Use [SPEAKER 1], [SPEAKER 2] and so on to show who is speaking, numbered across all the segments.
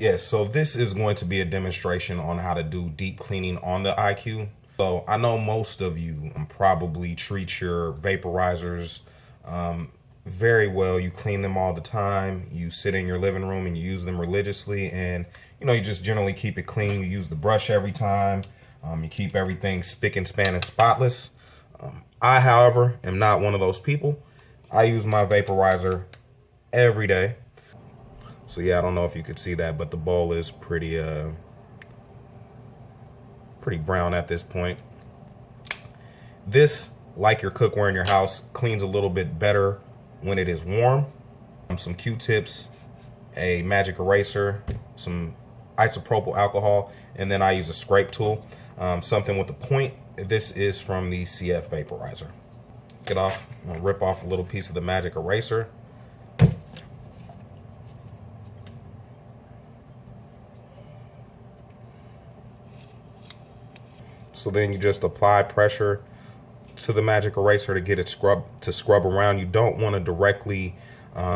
[SPEAKER 1] Yes, so this is going to be a demonstration on how to do deep cleaning on the IQ. So I know most of you probably treat your vaporizers very well. You clean them all the time. You sit in your living room and you use them religiously, and you just generally keep it clean. You use the brush every time. You keep everything spick and span and spotless. I, however, am not one of those people. I use my vaporizer every day. So yeah, I don't know if you could see that, but the bowl is pretty brown at this point. This, like your cookware in your house, cleans a little bit better when it is warm. Some Q-tips, a magic eraser, some isopropyl alcohol, and then I use a scrape tool, something with a point. This is from the CF Vaporizer. Get off, I'm gonna rip off a little piece of the magic eraser. So then you just apply pressure to the magic eraser to get it scrub around. You don't want to directly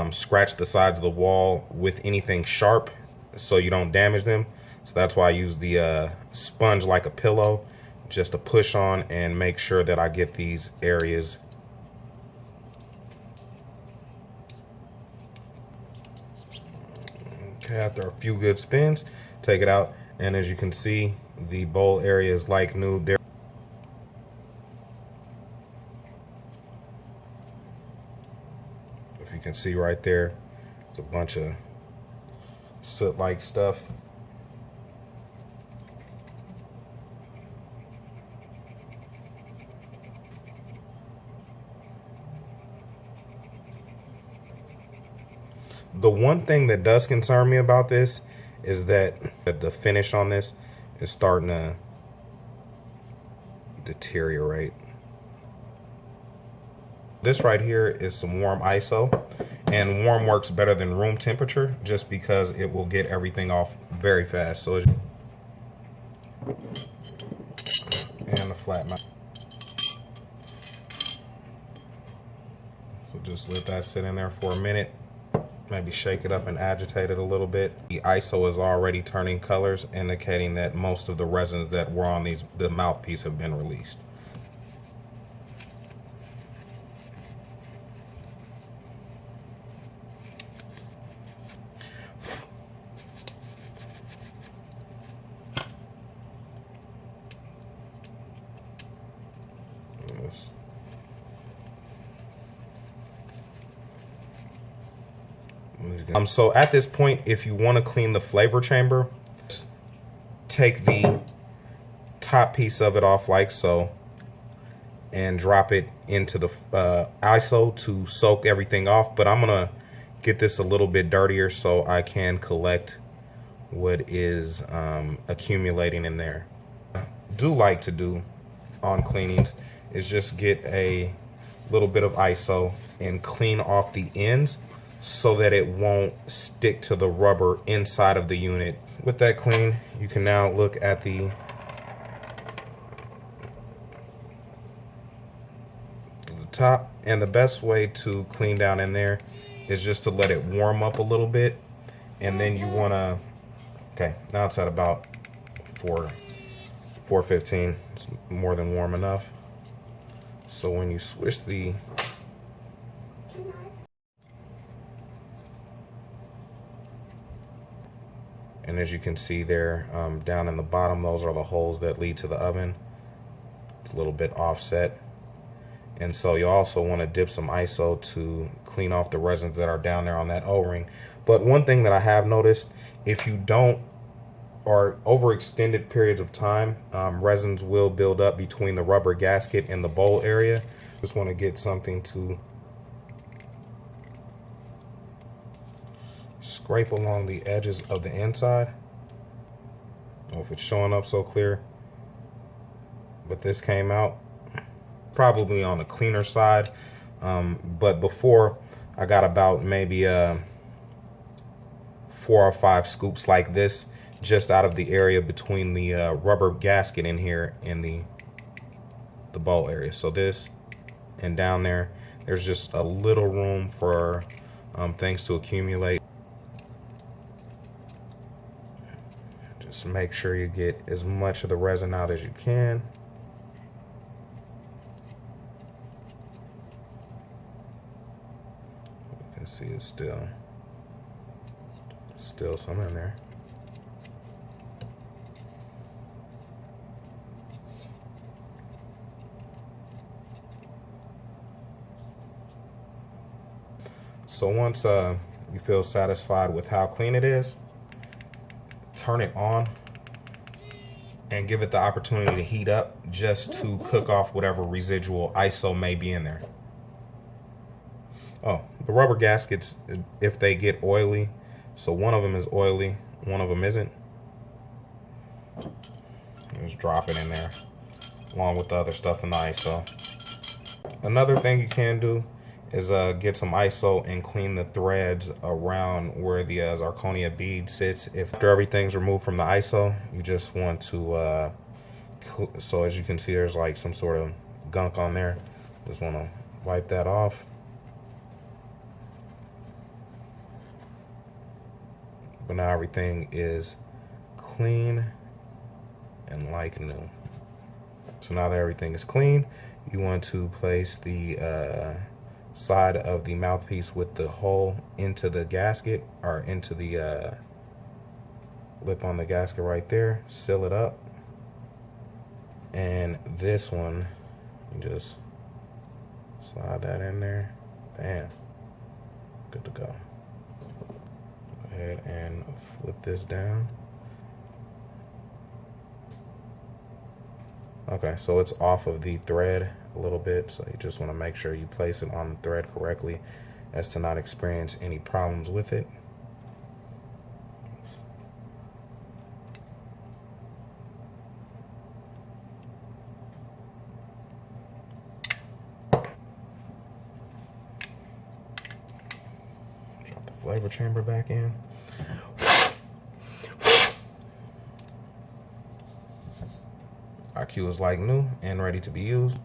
[SPEAKER 1] scratch the sides of the wall with anything sharp so you don't damage them. So that's why I use the sponge like a pillow just to push on and make sure that I get these areas. Okay, after a few good spins, take it out, and as you can see, the bowl area is like new there. If you can see right there, it's a bunch of soot-like stuff. The one thing that does concern me about this is that the finish on this is starting to deteriorate. This right here is some warm ISO, and warm works better than room temperature just because it will get everything off very fast. So and the flat mount. So just let that sit in there for a minute. Maybe shake it up and agitate it a little bit. The ISO is already turning colors, indicating that most of the resins that were on the mouthpiece have been released. Yes. So at this point, if you want to clean the flavor chamber, just take the top piece of it off like so and drop it into the ISO to soak everything off. But I'm gonna get this a little bit dirtier so I can collect what is accumulating in there. Do like to do on cleanings is just get a little bit of ISO and clean off the ends so that it won't stick to the rubber inside of the unit. With that clean, you can now look at the top, and the best way to clean down in there is just to let it warm up a little bit, and then you want to, okay, now it's at about 415. It's more than warm enough. So when you switch the and as you can see there, down in the bottom, those are the holes that lead to the oven. It's a little bit offset. And so you also want to dip some ISO to clean off the resins that are down there on that O-ring. But one thing that I have noticed, if you don't, or over extended periods of time, resins will build up between the rubber gasket and the bowl area. Just want to get something to scrape along the edges of the inside. I don't know if it's showing up so clear, but this came out probably on the cleaner side. But before, I got about maybe 4 or 5 scoops like this just out of the area between the rubber gasket in here and the bowl area. So this and down there, there's just a little room for things to accumulate. Just make sure you get as much of the resin out as you can. You can see it's still some in there. So once you feel satisfied with how clean it is, turn it on and give it the opportunity to heat up just to cook off whatever residual ISO may be in there. Oh, the rubber gaskets, if they get oily, so one of them is oily, one of them isn't, just drop it in there along with the other stuff in the ISO. Another thing you can do is get some ISO and clean the threads around where the zirconia bead sits. After everything's removed from the ISO, you just want to, so as you can see, there's like some sort of gunk on there. Just want to wipe that off. But now everything is clean and like new. So now that everything is clean, you want to place the side of the mouthpiece with the hole into the gasket, or into the lip on the gasket right there. Seal it up. And this one, you just slide that in there. Bam. Good to go. Go ahead and flip this down. Okay, so it's off of the thread a little bit, so you just want to make sure you place it on the thread correctly as to not experience any problems with it. Drop the flavor chamber back in. Our cue is like new and ready to be used.